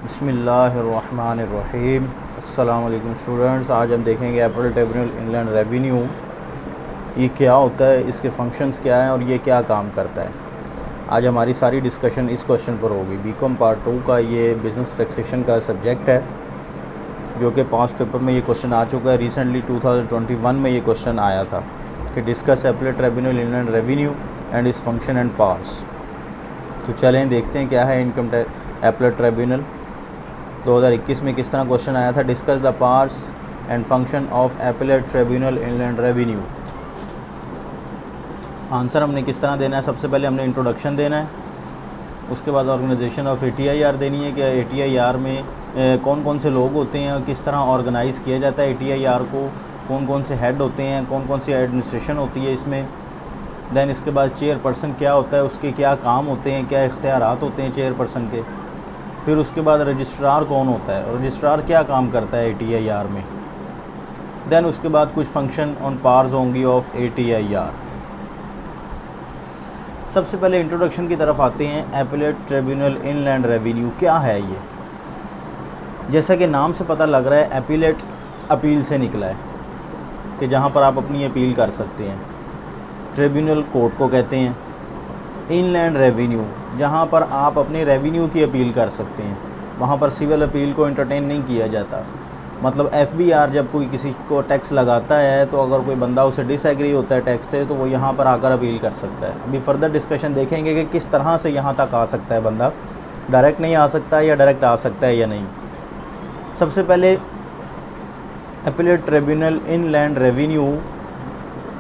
बिस्मिल्लाहिर्रहमानिर्रहीम। अस्सलाम वालेकुम स्टूडेंट्स। आज हम देखेंगे एपीलेट ट्रिब्यूनल इनलैंड रेवेन्यू, ये क्या होता है, इसके फंक्शंस क्या हैं और ये क्या काम करता है। आज हमारी सारी डिस्कशन इस क्वेश्चन पर होगी। बीकॉम पार्ट 2 का ये बिज़नेस टैक्सेशन का सब्जेक्ट है, जो कि पास्ट पेपर में ये क्वेश्चन आ चुका है। रिसेंटली 2021 में ये क्वेश्चन आया था कि discuss appellate tribunal inland revenue and इस फंक्शन एंड पार्ट्स। तो चलें देखते हैं क्या है इनकम एपीलेट ट्रिब्यूनल। 2021 में किस तरह क्वेश्चन आया था, discuss the parts and function of appellate tribunal inland revenue. Answer हमने किस तरह देना है, सबसे पहले हमने इंट्रोडक्शन देना है, उसके बाद ऑर्गेनाइजेशन ऑफ ATIR देनी है कि ATIR में कौन कौन से लोग होते हैं और किस तरह ऑर्गेनाइज़ किया जाता है ATIR को, कौन कौन से हेड होते हैं, कौन कौन सी एडमिनिस्ट्रेशन होती है इसमें। दैन इसके बाद चेयरपर्सन क्या होता है, उसके क्या काम होते हैं, क्या इख्तियारात होते हैं चेयरपर्सन के। फिर उसके बाद रजिस्ट्रार कौन होता है, रजिस्ट्रार क्या काम करता है ATIR में। दैन उसके बाद कुछ फंक्शन ऑन पार्ट्स होंगी ऑफ ATIR। सबसे पहले इंट्रोडक्शन की तरफ आते हैं। एपीलेट ट्रिब्यूनल इनलैंड रेवेन्यू क्या है ये। जैसा कि नाम से पता लग रहा है, एपीलेट अपील से निकला है कि जहाँ पर आप अपनी अपील कर सकते हैं। ट्रिब्यूनल कोर्ट को कहते हैं। इनलैंड रेवेन्यू जहाँ पर आप अपने रेवेन्यू की अपील कर सकते हैं, वहाँ पर सिविल अपील को एंटरटेन नहीं किया जाता। मतलब FBR जब कोई किसी को टैक्स लगाता है तो अगर कोई बंदा उसे डिसएग्री होता है टैक्स से, तो वो यहाँ पर आकर अपील कर सकता है। अभी फर्दर डिस्कशन देखेंगे कि किस तरह से यहाँ तक आ सकता है बंदा, डायरेक्ट नहीं आ सकता या डायरेक्ट आ सकता है या नहीं। सबसे पहले एपीलेट ट्रिब्यूनल इनलैंड रेवेन्यू,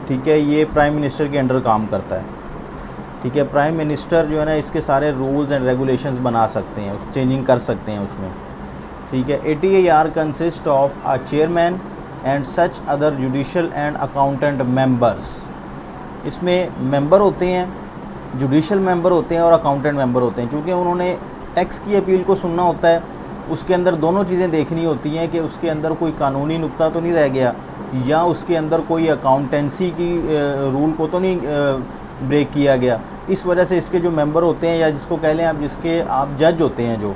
ठीक है, ये प्राइम मिनिस्टर के अंडर काम करता है। ठीक है, प्राइम मिनिस्टर जो है ना इसके सारे रूल्स एंड रेगुलेशंस बना सकते हैं, उस चेंजिंग कर सकते हैं उसमें। ठीक है, ATIR consist of a chairman and such other judicial and accountant members. इसमें मेंबर होते हैं, जुडिशल मेंबर होते हैं और अकाउंटेंट मेंबर होते हैं। चूँकि उन्होंने टैक्स की अपील को सुनना होता है, उसके अंदर दोनों चीज़ें देखनी होती हैं कि उसके अंदर कोई कानूनी नुक्ता तो नहीं रह गया, या उसके अंदर कोई अकाउंटेंसी की रूल को तो नहीं ब्रेक किया गया। इस वजह से इसके जो मेंबर होते हैं, या जिसको कह लें आप, जिसके आप जज होते हैं, जो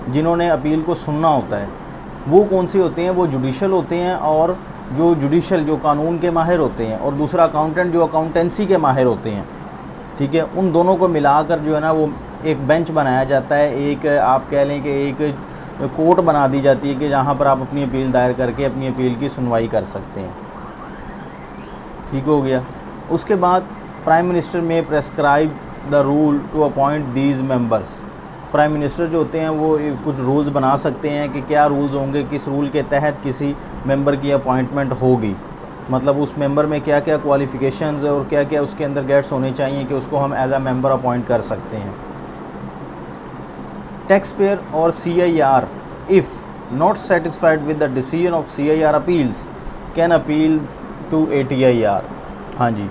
जिन्होंने अपील को सुनना होता है, वो कौन से होते हैं, वो जुडिशल होते हैं। और जो जुडिशल जो कानून के माहिर होते हैं, और दूसरा अकाउंटेंट जो अकाउंटेंसी के माहिर होते हैं। ठीक है, उन दोनों को मिलाकर जो है ना वो एक बेंच बनाया जाता है, एक आप कह लें कि एक कोर्ट बना दी जाती है कि जहाँ पर आप अपनी अपील दायर करके अपनी अपील की सुनवाई कर सकते हैं। ठीक हो गया। उसके बाद prime minister may prescribe the rule to appoint these members. Prime minister जो होते हैं वो कुछ रूल्स बना सकते हैं कि क्या रूल्स होंगे, किस रूल के तहत किसी मेंबर की अपॉइंटमेंट होगी। मतलब उस मेंबर में क्या क्या क्वालिफ़िकेशंस और क्या क्या उसके अंदर गेट्स होने चाहिए कि उसको हम एज अ मेंबर अपॉइंट कर सकते हैं। टैक्स पेयर और CIR if not satisfied with the decision of CIR appeals can appeal to ATIR। हाँ जी,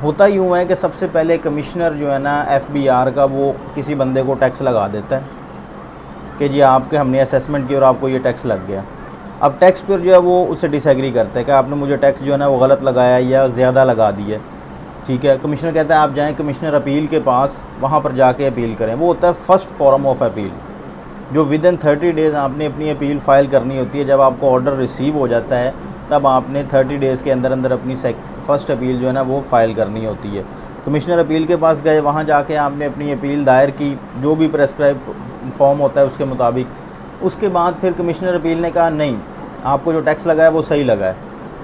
होता यूँ है कि सबसे पहले कमिश्नर जो है ना FBR का, वो किसी बंदे को टैक्स लगा देता है कि जी आपके हमने असेसमेंट की और आपको ये टैक्स लग गया। अब टैक्स पेयर जो है वो उससे डिसएग्री करता है कि आपने मुझे टैक्स जो है ना वो गलत लगाया या ज़्यादा लगा दी है। ठीक है, कमिश्नर कहता है आप जाएं कमिश्नर अपील के पास, वहाँ पर जाके अपील करें। वो होता है फर्स्ट फॉर्म ऑफ अपील, जो विदिन 30 डेज़ आपने अपनी अपील फ़ाइल करनी होती है। जब आपको ऑर्डर रिसीव हो जाता है तब आपने 30 डेज़ के अंदर अंदर अपनी फर्स्ट अपील जो है ना वो फ़ाइल करनी होती है। कमिश्नर अपील के पास गए, वहाँ जाके आपने अपनी अपील दायर की, जो भी प्रेस्क्राइब फॉर्म होता है उसके मुताबिक। उसके बाद फिर कमिश्नर अपील ने कहा नहीं, आपको जो टैक्स लगा है वो सही लगा है।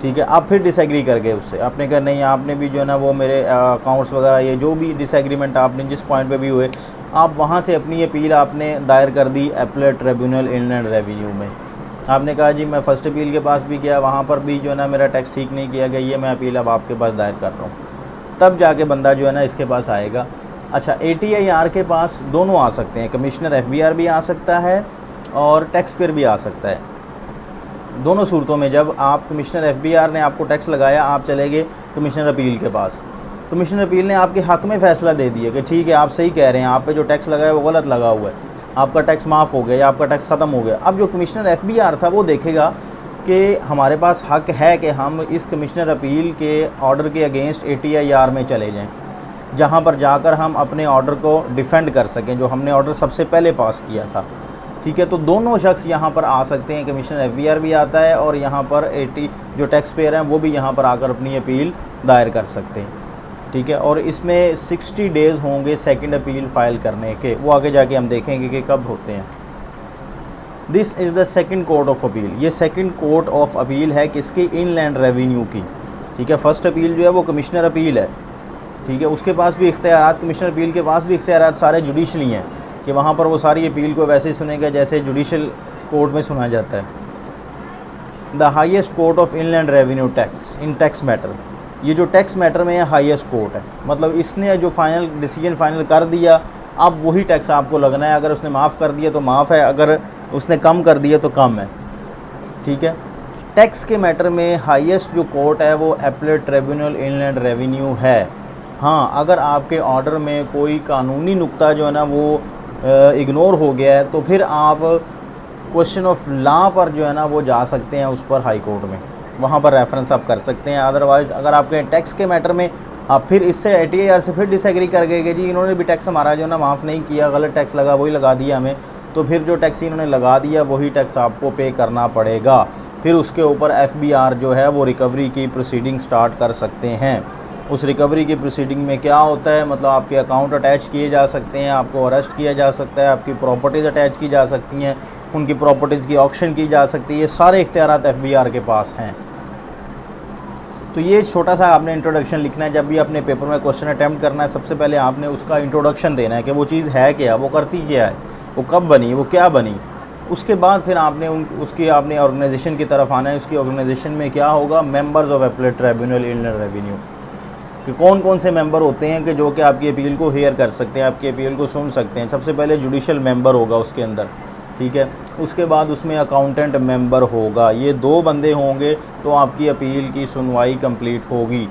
ठीक है, आप फिर डिसएग्री कर गए उससे, आपने कहा नहीं, आपने भी जो है ना वो मेरे अकाउंट्स वगैरह, ये जो भी डिसएग्रीमेंट आपने जिस पॉइंट पे भी हुए, आप वहाँ से अपनी अपील आपने दायर कर दी एपीलेट ट्रिब्यूनल इनलैंड रेवेन्यू में। आपने कहा जी मैं फ़र्स्ट अपील के पास भी गया, वहाँ पर भी जो है ना मेरा टैक्स ठीक नहीं किया गया, ये मैं अपील अब आपके पास दायर कर रहा हूँ। तब जाके बंदा जो है ना इसके पास आएगा। अच्छा, ATIR के पास दोनों आ सकते हैं, कमिश्नर FBR भी आ सकता है और टैक्स पेयर भी आ सकता है। दोनों सूरतों में जब आप कमिश्नर FBR ने आपको टैक्स लगाया, आप चले गए कमिश्नर अपील के पास, कमिश्नर अपील ने आपके हक़ में फ़ैसला दे दिया कि ठीक है आप सही कह रहे हैं, आप पे जो टैक्स लगा है वो गलत लगा हुआ है, आपका टैक्स माफ़ हो गया या आपका टैक्स ख़त्म हो गया। अब जो कमिश्नर FBR था वो देखेगा कि हमारे पास हक़ है कि हम इस कमिश्नर अपील के ऑर्डर के अगेंस्ट ATIR में चले जाएँ, जहाँ पर जाकर हम अपने ऑर्डर को डिफेंड कर सकें, जो हमने ऑर्डर सबसे पहले पास किया था। ठीक है। तो दोनों शख्स यहाँ पर आ सकते हैं, कमिश्नर एफबीआर भी आता है और यहाँ पर 80 जो टैक्स पेयर हैं वो भी यहाँ पर आकर अपनी अपील दायर कर सकते हैं, ठीक है। और इसमें 60 डेज़ होंगे सेकंड अपील फ़ाइल करने के, वो आगे जाके हम देखेंगे कि कब होते हैं। This is the second court of appeal, ये सेकंड कोर्ट ऑफ अपील है किसकी, इनलैंड रेवेन्यू की, ठीक है। फर्स्ट अपील जो है वो कमिश्नर अपील है, ठीक है। उसके पास भी इख्तियारात, कमिश्नर अपील के पास भी इख्तियारात सारे जुडिशली हैं कि वहाँ पर वो सारी अपील को वैसे ही सुनेगा जैसे जुडिशल कोर्ट में सुना जाता है। The highest court of inland revenue tax in tax matter, ये जो टैक्स मैटर में हाईएस्ट कोर्ट है, मतलब इसने जो फाइनल डिसीजन फाइनल कर दिया, अब वही टैक्स आपको लगना है। अगर उसने माफ़ कर दिया तो माफ़ है, अगर उसने कम कर दिया तो कम है, ठीक है। टैक्स के मैटर में हाईएस्ट जो कोर्ट है वो एपीलेट ट्रिब्यूनल इनलैंड रेवेन्यू है। हाँ, अगर आपके ऑर्डर में कोई कानूनी नुक्ता जो है ना वो इग्नोर हो गया है तो फिर आप क्वेश्चन ऑफ लॉ पर जो है ना वो जा सकते हैं, उस पर हाई कोर्ट में, वहाँ पर रेफरेंस आप कर सकते हैं। अदरवाइज़ अगर आपके टैक्स के मैटर में आप फिर इससे ATIR से फिर डिसएग्री कर गए कि जी इन्होंने भी टैक्स हमारा जो ना माफ़ नहीं किया, गलत टैक्स लगा, वही लगा दिया हमें, तो फिर जो टैक्स इन्होंने लगा दिया वही टैक्स आपको पे करना पड़ेगा। फिर उसके ऊपर FBR जो है वो रिकवरी की प्रोसीडिंग स्टार्ट कर सकते हैं। उस रिकवरी की प्रोसीडिंग में क्या होता है, मतलब आपके अकाउंट अटैच किए जा सकते हैं, आपको अरेस्ट किया जा सकता है, आपकी प्रॉपर्टीज़ अटैच की जा सकती हैं, उनकी प्रॉपर्टीज़ की ऑक्शन की जा सकती है, सारे इख्तियारात FBR के पास हैं। तो ये छोटा सा आपने इंट्रोडक्शन लिखना है। जब भी अपने पेपर में क्वेश्चन अटैम्प्ट करना है, सबसे पहले आपने उसका इंट्रोडक्शन देना है कि वो चीज़ है क्या, वो करती क्या है, वो कब बनी, वो क्या बनी। उसके बाद फिर आपने उसकी आपने ऑर्गेनाइजेशन की तरफ आना है। उसकी ऑर्गेनाइजेशन में क्या होगा, members of appellate tribunal inland revenue, कि कौन कौन से मेंबर होते हैं कि जो कि आपकी अपील को हेयर कर सकते हैं, आपकी अपील को सुन सकते हैं। सबसे पहले जुडिशल मेंबर होगा उसके अंदर, ठीक है। उसके बाद उसमें अकाउंटेंट मेंबर होगा, ये 2 बंदे होंगे तो आपकी अपील की सुनवाई कंप्लीट होगी।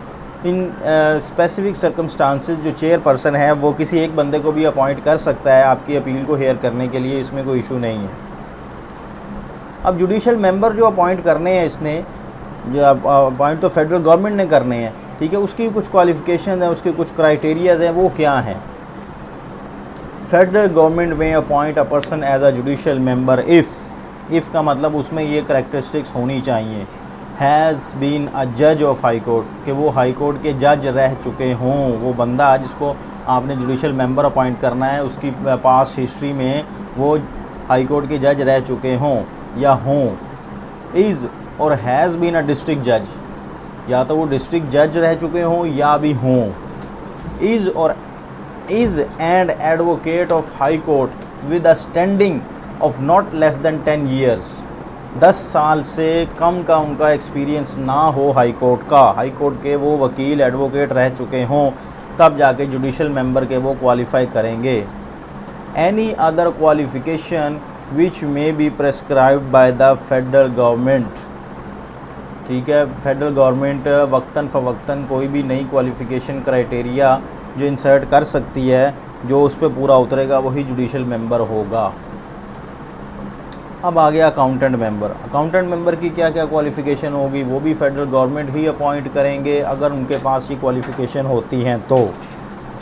इन स्पेसिफिक सर्कमस्टांसेस जो चेयरपर्सन है वो किसी एक बंदे को भी अपॉइंट कर सकता है आपकी अपील को हेयर करने के लिए, इसमें कोई इशू नहीं है। अब जुडिशल मेंबर जो अपॉइंट करने हैं इसने, जो अपॉइंट तो फेडरल गवर्नमेंट ने करने हैं, ठीक है। उसकी कुछ क्वालिफ़िकेशन है, उसके कुछ क्राइटेरियाज हैं, वो क्या हैं। Federal government may appoint a person as a judicial member if का मतलब उसमें ये करैक्टरिस्टिक्स होनी चाहिए, हैज़ बीन अ जज ऑफ हाई कोर्ट, कि वो हाई कोर्ट के जज रह चुके हों। वो बंदा जिसको आपने जुडिशल मेंबर अपॉइंट करना है उसकी पास्ट हिस्ट्री में वो हाई कोर्ट के जज रह चुके हों या हों। इज़ और हैज़ बीन अ डिस्ट्रिक्ट जज, या तो वो डिस्ट्रिक्ट जज रह चुके हों या भी हों। इज़ और is and advocate of high court with a standing of not less than 10 years, 10 साल से कम का उनका एक्सपीरियंस ना हो हाई कोर्ट का, हाई कोर्ट के वो वकील एडवोकेट रह चुके हों, तब जाके जुडिशल मेंबर के वो क्वालिफाई करेंगे। Any other qualification which may be prescribed by the federal government, ठीक है। फेडरल गवर्नमेंट वक्तन फ़वक्तन कोई भी नई क्वालिफ़िकेशन क्राइटेरिया जो इंसर्ट कर सकती है, जो उस पर पूरा उतरेगा वही जुडिशल मेंबर होगा। अब आ गया अकाउंटेंट मेंबर। अकाउंटेंट मेंबर की क्या क्या क्वालिफ़िकेशन होगी, वो भी फेडरल गवर्नमेंट ही अपॉइंट करेंगे अगर उनके पास ये क्वालिफ़िकेशन होती हैं तो।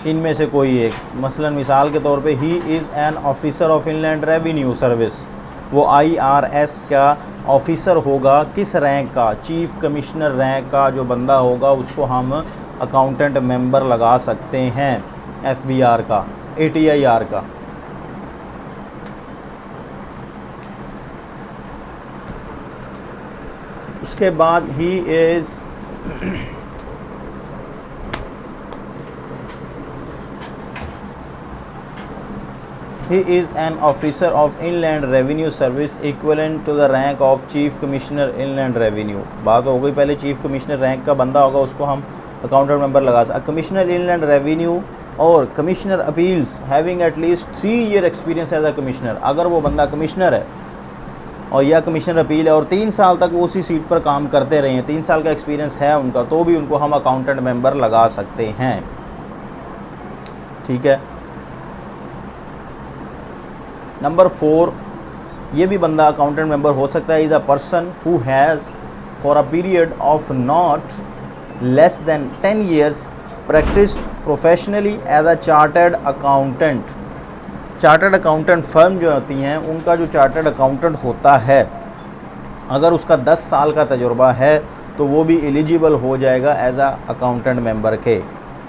इनमें से कोई एक, मसलन मिसाल के तौर पे he is an officer of inland revenue service, वो IRS का ऑफिसर होगा। किस रैंक का, चीफ कमिश्नर रैंक का जो बंदा होगा उसको हम अकाउंटेंट मेंबर लगा सकते हैं, FBR का, ATIR का। उसके बाद he is He is an officer of Inland Revenue Service equivalent to the rank of Chief Commissioner Inland Revenue। बात हो गई पहले चीफ कमिश्नर रैंक का बंदा होगा उसको हम अकाउंटेंट मेंबर लगा सकते। कमिश्नर इनलैंड रेवेन्यू और commissioner appeals having at least 3 year experience as a commissioner, अगर वो बंदा कमिश्नर है और या कमिश्नर अपील है और 3 साल तक वो उसी सीट पर काम करते रहे हैं, 3 साल का एक्सपीरियंस है उनका, तो भी उनको हम अकाउंटेंट मेंबर लगा सकते हैं, ठीक है। नंबर 4, ये भी बंदा अकाउंटेंट मेंबर हो सकता है। Is a person who has for a period of not less than 10 years practised professionally as a chartered accountant. Chartered accountant firm जो होती हैं उनका जो चार्टर्ड अकाउंटेंट होता है, अगर उसका 10 साल का तजुर्बा है तो वो भी एलिजिबल हो जाएगा एज अ अकाउंटेंट मेंबर के,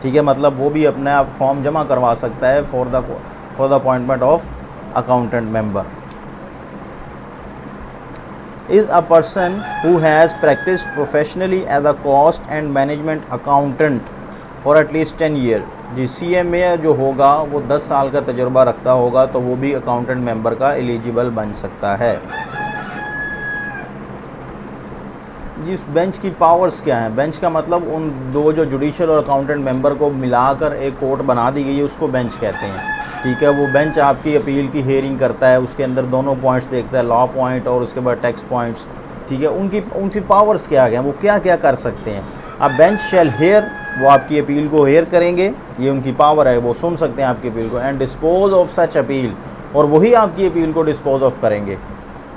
ठीक है। मतलब वो भी अपने आप फॉर्म जमा करवा सकता है for the appointment of accountant member. Is a person who has practised professionally as a cost and management accountant for at least 10 year. जी CMA जो होगा वो 10 साल का तजुर्बा रखता होगा तो वो भी अकाउंटेंट मेंबर का एलिजिबल बन सकता है। जिस बेंच की पावर्स क्या हैं, बेंच का मतलब उन दो जो जुडिशल और अकाउंटेंट मेंबर को मिलाकर एक कोर्ट बना दी गई है उसको बेंच कहते हैं, ठीक है। वो बेंच आपकी अपील की हेयरिंग करता है, उसके अंदर दोनों पॉइंट्स देखता है, लॉ पॉइंट और उसके बाद टैक्स पॉइंट्स, ठीक है। उनकी पावर्स क्या हैं, वो क्या क्या कर सकते हैं। अब बेंच शैल हेयर, वो आपकी अपील को हेयर करेंगे, ये उनकी पावर है, वो सुन सकते हैं आपकी अपील को। And dispose of such appeal, और वही आपकी अपील को डिस्पोज ऑफ करेंगे,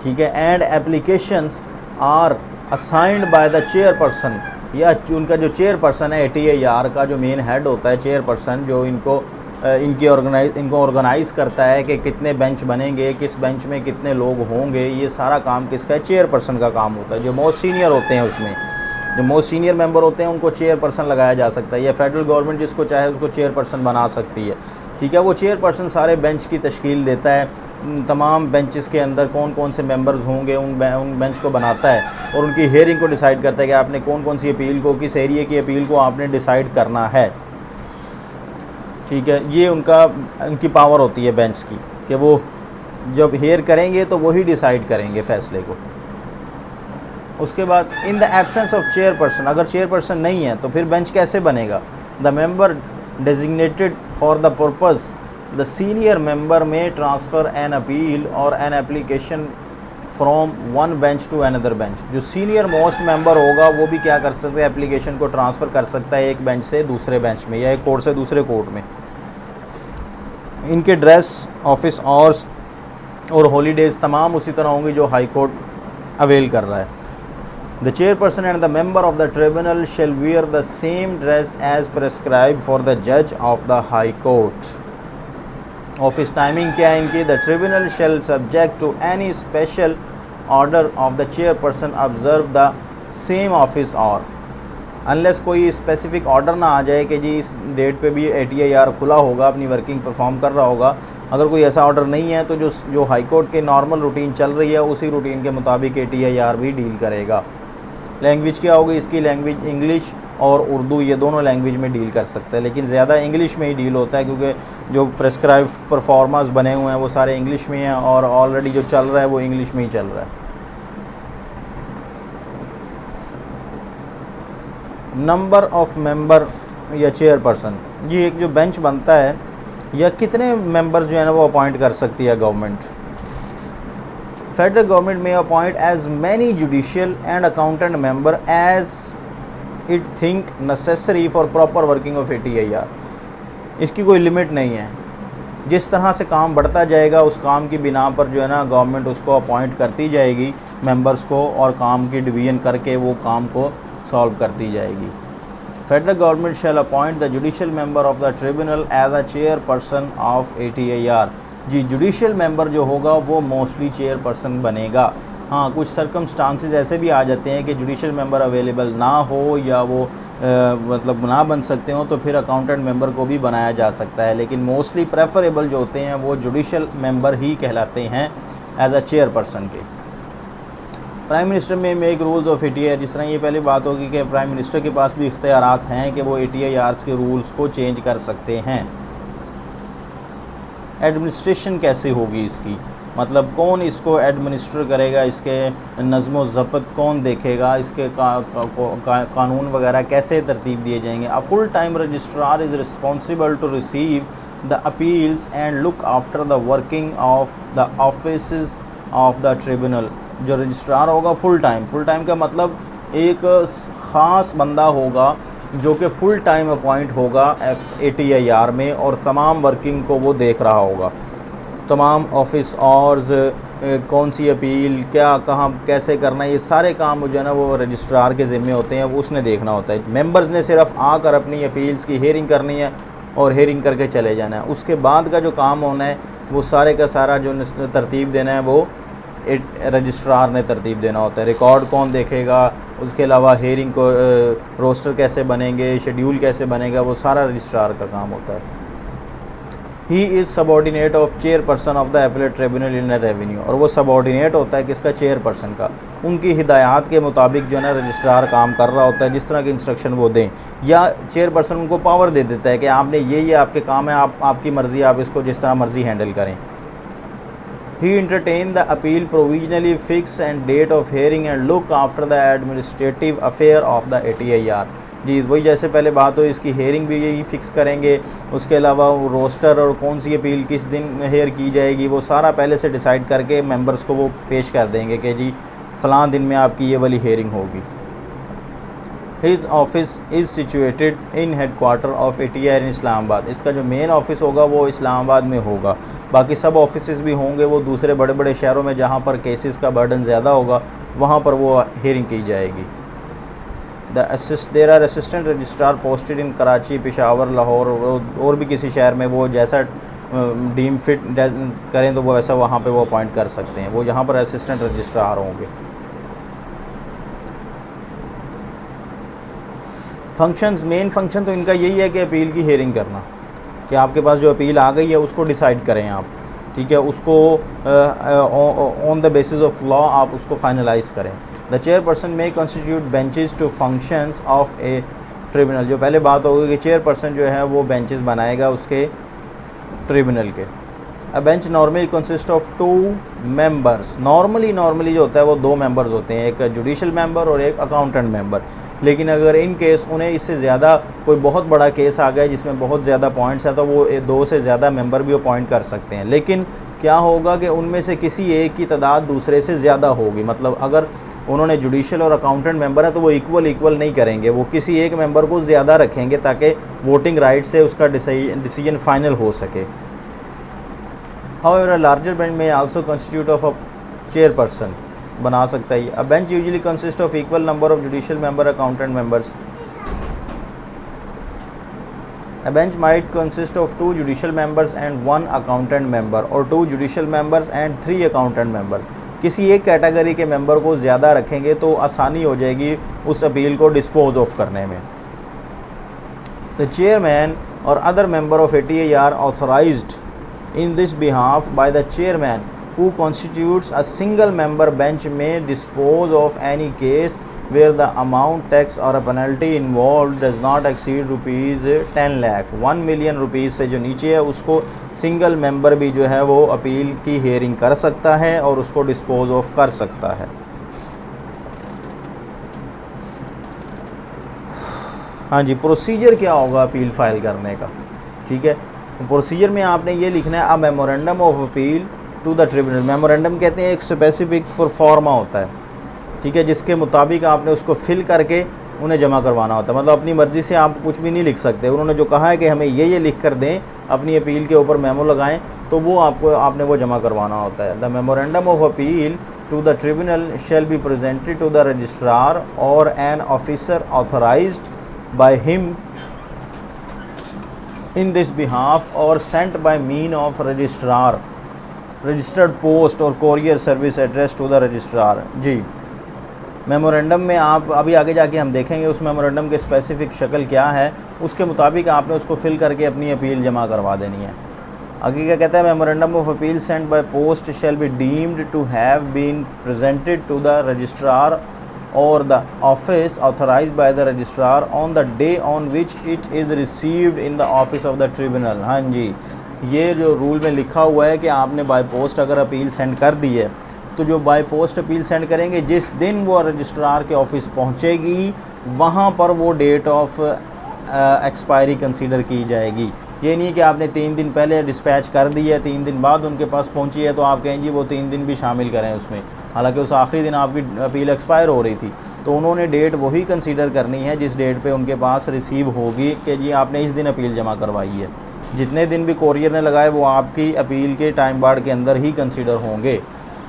ठीक है। And applications are assigned by the chairperson, या उनका जो चेयरपर्सन है ATIR का जो मेन हेड होता है, चेयरपर्सन जो इनको ऑर्गेनाइज़ करता है कि कितने बेंच बनेंगे, किस बेंच में कितने लोग होंगे, ये सारा काम किसका है, चेयरपर्सन का काम होता है। जो मोस्ट सीनियर होते हैं उसमें, जो मोस्ट सीनियर मेंबर होते हैं उनको चेयरपर्सन लगाया जा सकता है, या फेडरल गवर्नमेंट जिसको चाहे उसको चेयरपर्सन बना सकती है, ठीक है। वो चेयरपर्सन सारे बेंच की तश्कील देता है, तमाम बेंचेस के अंदर कौन कौन से मेंबर्स होंगे उन बेंच को बनाता है और उनकी हेयरिंग को डिसाइड करता है कि आपने कौन कौन सी अपील को, किस एरिया की अपील को आपने डिसाइड करना है, ठीक है। ये उनकी पावर होती है बेंच की कि वो जब हेयर करेंगे तो वही डिसाइड करेंगे फैसले को। उसके बाद in the absence of chairperson, अगर चेयरपर्सन नहीं है तो फिर बेंच कैसे बनेगा। The member designated for the purpose the senior member may transfer an appeal और an application from one bench to another bench. जो सीनियर मोस्ट मेंबर होगा वो भी क्या कर सकता है, एप्लीकेशन को ट्रांसफ़र कर सकता है एक बेंच से दूसरे बेंच में या एक कोर्ट से दूसरे कोर्ट में। इनके ड्रेस, ऑफिस आवर्स और हॉलीडेज़ तमाम उसी तरह होंगी जो हाई कोर्ट अवेल कर रहा है। The chairperson and the member of the tribunal shall wear the same dress as prescribed for the judge of the high court. Office timing क्या है इनकी, the tribunal shall subject to any special order of the chairperson observe the same office hour, unless कोई specific order ना आ जाए कि जी इस date पे भी ATIR खुला होगा, अपनी वर्किंग परफॉर्म कर रहा होगा। अगर कोई ऐसा ऑर्डर नहीं है तो जो हाई कोर्ट के नॉर्मल रूटीन चल रही है उसी रूटीन के मुताबिक ATIR भी डील करेगा। लैंग्वेज क्या होगी इसकी, लैंग्वेज इंग्लिश और उर्दू, ये दोनों लैंग्वेज में डील कर सकते हैं, लेकिन ज़्यादा इंग्लिश में ही डील होता है क्योंकि जो प्रेस्क्राइब परफॉर्मर्स बने हुए हैं वो सारे इंग्लिश में हैं और ऑलरेडी जो चल रहा है वो इंग्लिश में ही चल रहा है। नंबर ऑफ मेंबर या चेयरपर्सन, ये एक जो बेंच बनता है या कितने मेंबर जो है ना वो अपॉइंट कर सकती है government. Federal government may appoint as many judicial and accountant member as it think necessary for proper working of ATIR। इसकी कोई लिमिट नहीं है, जिस तरह से काम बढ़ता जाएगा उस काम की बिना पर जो है ना गवर्नमेंट उसको अपॉइंट करती जाएगी मेंबर्स को और काम की डिवीजन करके वो काम को सॉल्व करती जाएगी। Federal government shall appoint the judicial member of the tribunal as a chairperson of ATIR। जी जुडिशियल मेंबर जो होगा वो मोस्टली चेयरपर्सन बनेगा। हाँ, कुछ सर्कमस्टांसेस ऐसे भी आ जाते हैं कि जुडिशियल मेंबर अवेलेबल ना हो या वो मतलब ना बन सकते हो तो फिर अकाउंटेंट मेंबर को भी बनाया जा सकता है, लेकिन मोस्टली प्रेफरेबल जो होते हैं वो जुडिशियल मेंबर ही कहलाते हैं एज अ चेयरपर्सन के। प्राइम मिनिस्टर में मेक रूल्स ऑफ ATIR, जिस तरह ये पहले बात होगी कि प्राइम मिनिस्टर के पास भी इख्तियारात हैं कि वो ATIRs के रूल्स को चेंज कर सकते हैं। एडमिनिस्ट्रेशन कैसे होगी इसकी, मतलब कौन इसको एडमिनिस्टर करेगा, इसके नज़्म व ज़ब्त कौन देखेगा, इसके कानून वगैरह कैसे तरतीब दिए जाएंगे। A full time registrar is responsible to receive the appeals and look after the working of the office of the tribunal. जो रजिस्ट्रार होगा फुल टाइम का मतलब एक ख़ास बंदा होगा जो कि फ़ुल टाइम अपॉइंट होगा ATIR में और तमाम वर्किंग को वो देख रहा होगा, तमाम ऑफिस आवर्स, कौन सी अपील क्या कहाँ कैसे करना है, ये सारे काम जो है ना वो रजिस्ट्रार के ज़िम्मे होते हैं, वो उसने देखना होता है। मेंबर्स ने सिर्फ आकर अपनी अपील्स की हेयरिंग करनी है और हेयरिंग करके चले जाना है। उसके बाद का जो काम होना है वो सारे का सारा जो तरतीब देना है वो रजिस्ट्रार ने तरतीब देना होता है। रिकॉर्ड कौन देखेगा, उसके अलावा हेयरिंग को रोस्टर कैसे बनेंगे, शेड्यूल कैसे बनेगा, वो सारा रजिस्ट्रार का काम होता है। He is subordinate of chairperson of the appellate tribunal in revenue, और वो सबॉर्डिनेट होता है किसका, चेयरपर्सन का। उनकी हिदायत के मुताबिक जो है ना रजिस्ट्रार काम कर रहा होता है, जिस तरह के इंस्ट्रक्शन वो दें, या चेयरपर्सन उनको पावर दे देता है कि आपने ये आपके काम है, आपकी मर्ज़ी, आप इसको जिस तरह मर्ज़ी हैंडल करें। He entertain the appeal provisionally fix and date of hearing and look after the administrative affair of the ATIR। जी वही जैसे पहले बात हो, इसकी हेयरिंग भी यही फ़िक्स करेंगे, उसके अलावा रोस्टर और कौन सी अपील किस दिन हेयर की जाएगी वो सारा पहले से डिसाइड करके मेंबर्स को वो पेश कर देंगे कि जी फ़लाँ दिन में आपकी ये वाली हेयरिंग होगी। His office is situated in headquarter of ATIR in Islamabad. इसका जो मेन ऑफिस होगा वो इस्लामाबाद में होगा, बाकी सब ऑफिसेज भी होंगे वो दूसरे बड़े बड़े शहरों में जहाँ पर केसेस का बर्डन ज़्यादा होगा वहाँ पर वो हेयरिंग की जाएगी। There are assistant registrar posted in Karachi, Peshawar, Lahore और भी किसी शहर में वो जैसा डीम फिट करें तो वो वैसा वहाँ पे वो अपॉइंट कर सकते हैं, वो यहाँ पर असिस्टेंट रजिस्ट्रार होंगे। फंक्शंस, मेन फंक्शन तो इनका यही है कि अपील की हेयरिंग करना, कि आपके पास जो अपील आ गई है उसको डिसाइड करें आप, ठीक है, उसको on the basis of law आप उसको फाइनलाइज करें। The chairperson may constitute benches to functions of a tribunal. जो पहले बात होगी कि चेयरपर्सन जो है वो बेंचेस बनाएगा उसके ट्रिब्यूनल के। अ bench normally consist of 2 members. Normally जो होता है वो 2 मेंबर्स होते हैं, एक जुडिशल मेंबर और एक अकाउंटेंट मेंबर। लेकिन अगर इन केस उन्हें इससे ज़्यादा कोई बहुत बड़ा केस आ गया जिसमें बहुत ज़्यादा पॉइंट्स है तो वो 2 से ज़्यादा मेंबर भी अपॉइंट कर सकते हैं। लेकिन क्या होगा कि उनमें से किसी एक की तादाद दूसरे से ज़्यादा होगी, मतलब अगर उन्होंने जुडिशल और अकाउंटेंट मेंबर है तो वो इक्वल नहीं करेंगे, वो किसी एक मेंबर को ज़्यादा रखेंगे ताकि वोटिंग राइट से उसका डिसीजन फाइनल हो सके। हाउएवर अ लार्जर बेंच में also constitute of a chairperson बना सकता है। अ bench usually consist of equal number of judicial member, accountant members. A bench might consist of 2 judicial members and 1 accountant member, और 2 judicial members and 3 accountant member. किसी एक category के member को ज़्यादा रखेंगे तो आसानी हो जाएगी उस अपील को डिस्पोज ऑफ करने में। द चेयरमैन और other member of ATIR authorised in this behalf by the chairman who constitutes a single member bench may dispose of any case where the amount, tax or a penalty involved does not exceed rupees 10 lakh। 1 million rupees से जो नीचे है उसको single member भी जो है वो appeal की हेयरिंग कर सकता है और उसको डिस्पोज ऑफ कर सकता है। हाँ जी, प्रोसीजर क्या होगा अपील फ़ाइल करने का, ठीक है। प्रोसीजर में आपने ये लिखना है, a memorandum of appeal to the tribunal. Memorandum कहते हैं एक स्पेसिफिक परफॉर्मा होता है, ठीक है, जिसके मुताबिक आपने उसको फिल करके उन्हें जमा करवाना होता है। मतलब अपनी मर्ज़ी से आप कुछ भी नहीं लिख सकते, उन्होंने जो कहा है कि हमें ये लिख कर दें, अपनी अपील के ऊपर मेमो लगाएं, तो वो आपने वो जमा करवाना होता है। The memorandum of appeal to the tribunal shall be presented to the registrar or an officer authorised by him in this behalf or sent by mean of registrar, registered post or courier service address to the registrar. जी, memorandum में आप अभी आगे जाके हम देखेंगे उस memorandum के स्पेसिफिक शक्ल क्या है, उसके मुताबिक आपने उसको फिल करके अपनी अपील जमा करवा देनी है। आगे क्या कहता है, memorandum of appeal sent by post shall be deemed to have been presented to the registrar or the office authorised by the registrar on the day on which it is received in the office of the tribunal. हाँ जी, ये जो rule में लिखा हुआ है कि आपने बाय पोस्ट अगर अपील सेंड कर दी है तो जो बाय पोस्ट अपील सेंड करेंगे जिस दिन वो रजिस्ट्रार के ऑफिस पहुंचेगी वहां पर वो डेट ऑफ एक्सपायरी कंसीडर की जाएगी। ये नहीं कि आपने 3 दिन पहले डिस्पैच कर दी है, 3 दिन बाद उनके पास पहुंची है तो आप कहें जी वो 3 दिन भी शामिल करें उसमें, हालांकि उस आखिरी दिन आपकी अपील एक्सपायर हो रही थी। तो उन्होंने डेट वही कंसीडर करनी है जिस डेट पे उनके पास रिसीव होगी कि जी आपने इस दिन अपील जमा करवाई है। जितने दिन भी कोरियर ने लगाए वो आपकी अपील के टाइम बार्ड के अंदर ही कंसीडर होंगे।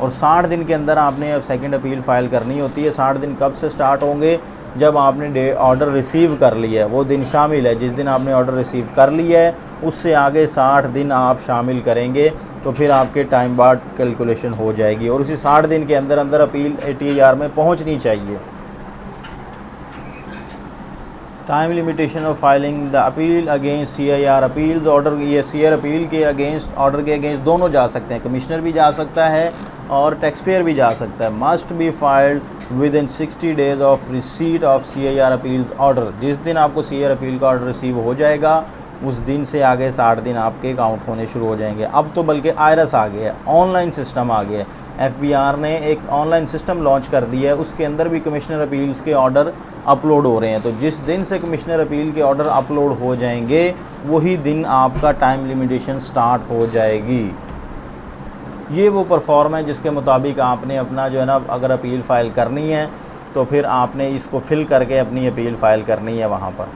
और 60 दिन के अंदर आपने सेकंड अपील फ़ाइल करनी होती है। 60 दिन कब से स्टार्ट होंगे, जब आपने ऑर्डर रिसीव कर लिया है, वो दिन शामिल है जिस दिन आपने ऑर्डर रिसीव कर लिया है उससे आगे 60 दिन आप शामिल करेंगे तो फिर आपके टाइम बाद कैलकुलेशन हो जाएगी और उसी 60 दिन के अंदर अंदर अपील ATAR में पहुंचनी चाहिए। Time limitation of filing the appeal against CIR appeals order, ये CIR अपील के अगेंस्ट, ऑर्डर के अगेंस्ट दोनों जा सकते हैं, कमिश्नर भी जा सकता है और टैक्स पेयर भी जा सकता है। Must be filed with in 60 days of receipt of CIR appeals order. जिस दिन आपको CIR अपील का ऑर्डर रिसीव हो जाएगा उस दिन से आगे 60 दिन आपके काउंट होने शुरू हो जाएंगे। अब तो बल्कि IRS आ गया है, ऑनलाइन सिस्टम आ गया है। FBR ने एक ऑनलाइन सिस्टम लॉन्च कर दिया है, उसके अंदर भी कमिश्नर अपील्स के ऑर्डर अपलोड हो रहे हैं। तो जिस दिन से कमिश्नर अपील के ऑर्डर अपलोड हो जाएंगे वही दिन आपका टाइम लिमिटेशन स्टार्ट हो जाएगी। ये वो परफॉर्म है जिसके मुताबिक आपने अपना जो है ना, अगर अपील फ़ाइल करनी है तो फिर आपने इसको फिल करके अपनी अपील फ़ाइल करनी है वहाँ पर।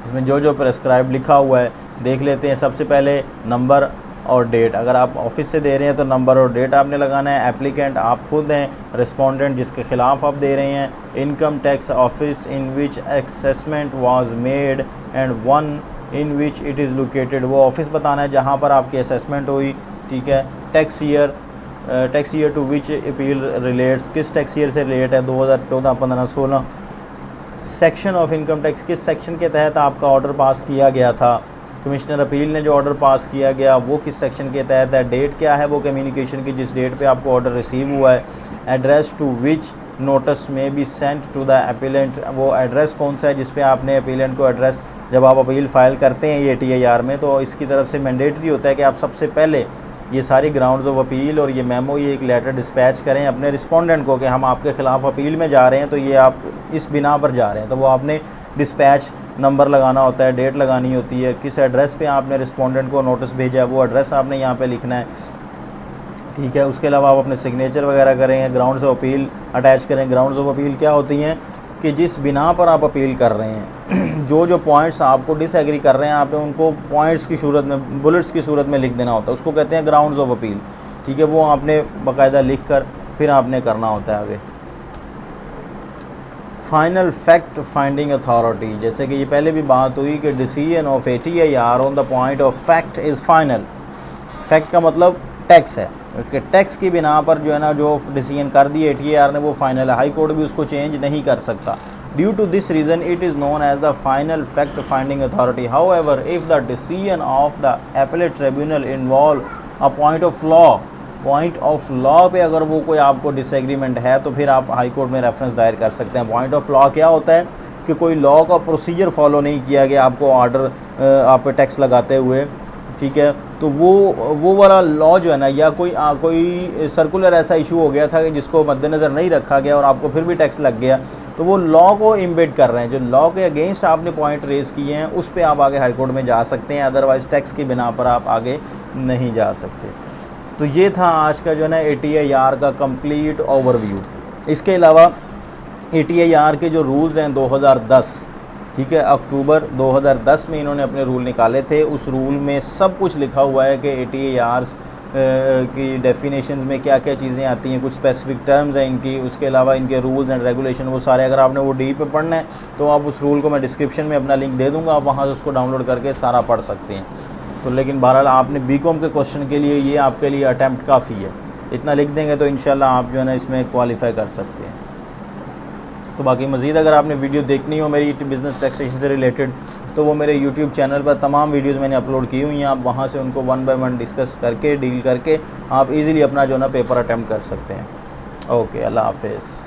इसमें जो जो प्रेस्क्राइब लिखा हुआ है देख लेते हैं। सबसे पहले नंबर और डेट, अगर आप ऑफिस से दे रहे हैं तो नंबर और डेट आपने लगाना है। एप्लीकेंट आप खुद हैं, रिस्पोंडेंट जिसके ख़िलाफ़ आप दे रहे हैं, income tax office in which assessment was made and one in which it is located, वो ऑफिस बताना है जहाँ पर आपकी असेसमेंट हुई, ठीक है। Tax year to which appeal relates, किस टैक्स ईयर से रिलेट है, 2014, 15, 16। सेक्शन ऑफ इनकम टैक्स, किस सेक्शन के तहत आपका ऑर्डर पास किया गया था। कमिश्नर अपील ने जो ऑर्डर पास किया गया वो किस सेक्शन के तहत है। डेट क्या है वो कम्युनिकेशन की जिस डेट पे आपको ऑर्डर रिसीव हुआ है। Address to which notice may be sent to the appellant, वो एड्रेस कौन सा है जिस पे आपने अपीलेंट को एड्रेस, जब आप अपील फ़ाइल करते हैं ये ATAR में तो इसकी तरफ से मैंडेटरी होता है कि आप सबसे पहले ये सारी ग्राउंड्स ऑफ अपील और ये मेमो, ये एक लेटर डिस्पैच करें अपने रिस्पोंडेंट को कि हम आपके ख़िलाफ़ अपील में जा रहे हैं, तो ये आप इस बिना पर जा रहे हैं। तो वो आपने डिस्पैच नंबर लगाना होता है, डेट लगानी होती है, किस एड्रेस पे आपने रिस्पोंडेंट को नोटिस भेजा है वो एड्रेस आपने यहाँ पे लिखना है, ठीक है। उसके अलावा आप अपने सिग्नेचर वगैरह करेंगे, ग्राउंड्स ऑफ अपील अटैच करें। ग्राउंड्स ऑफ अपील क्या होती हैं कि जिस बिना पर आप अपील कर रहे हैं, जो पॉइंट्स आपको डिसएग्री कर रहे हैं आपने उनको पॉइंट्स की सूरत में, बुलेट्स की सूरत में लिख देना होता है, उसको कहते हैं ग्राउंड्स ऑफ अपील, ठीक है। वो आपने बाकायदा लिख कर फिर आपने करना होता है आगे। फाइनल फैक्ट फाइंडिंग अथॉरिटी, जैसे कि ये पहले भी बात हुई कि decision of ATAR on the point of fact is final. Fact का मतलब टैक्स है, कि टैक्स की बिना पर जो है ना जो डिसीजन कर दिया ATAR ने वो फाइनल है, हाई कोर्ट भी उसको चेंज नहीं कर सकता। Due to this reason it is known as the final fact finding authority. However if the decision of the appellate tribunal involve a point of law पे अगर वो कोई आपको डिसएग्रीमेंट है तो फिर आप हाई कोर्ट में रेफरेंस दायर कर सकते हैं। पॉइंट ऑफ लॉ क्या होता है कि कोई लॉ का प्रोसीजर फॉलो नहीं किया गया आपको ऑर्डर आप पे टैक्स लगाते हुए, ठीक है। तो वो वाला लॉ जो है ना, या कोई सर्कुलर ऐसा इशू हो गया था कि जिसको मद्देनज़र नहीं रखा गया और आपको फिर भी टैक्स लग गया, तो वो लॉ को इम्बेड कर रहे हैं। जो लॉ के अगेंस्ट आपने पॉइंट रेज़ किए हैं उस पर आप आगे हाई कोर्ट में जा सकते हैं, अदरवाइज़ टैक्स की बिना पर आप आगे नहीं जा सकते। तो ये था आज का जो है ना ATAR का कंप्लीट ओवरव्यू। इसके अलावा ATAR के जो रूल्स हैं 2010, ठीक है, अक्टूबर 2010 में इन्होंने अपने रूल निकाले थे। उस रूल में सब कुछ लिखा हुआ है कि ATARs की डेफिनेशंस में क्या क्या चीज़ें आती हैं, कुछ स्पेसिफिक टर्म्स हैं इनकी, उसके अलावा इनके रूल्स एंड रेगुलेशन वो सारे, अगर आपने वो डीप पे पढ़ना है तो आप उस रूल को मैं डिस्क्रिप्शन में अपना लिंक दे दूँगा, आप वहाँ से उसको डाउनलोड करके सारा पढ़ सकते हैं। तो लेकिन बहरहाल आपने BCom के क्वेश्चन के लिए ये आपके लिए अटैम्प्ट काफ़ी है, इतना लिख देंगे तो इंशाल्लाह आप जो है ना इसमें क्वालिफाई कर सकते हैं। तो बाकी मज़ीद अगर आपने वीडियो देखनी हो मेरी बिज़नेस टैक्सेशन से रिलेटेड तो वो मेरे YouTube चैनल पर तमाम वीडियोज़ मैंने अपलोड की हुई हैं, आप वहाँ से उनको 1 बाय 1 डिस्कस करके डील करके आप इजीली अपना जो है ना पेपर अटैम्प्ट कर सकते हैं। ओके, अल्लाह हाफ़िज़।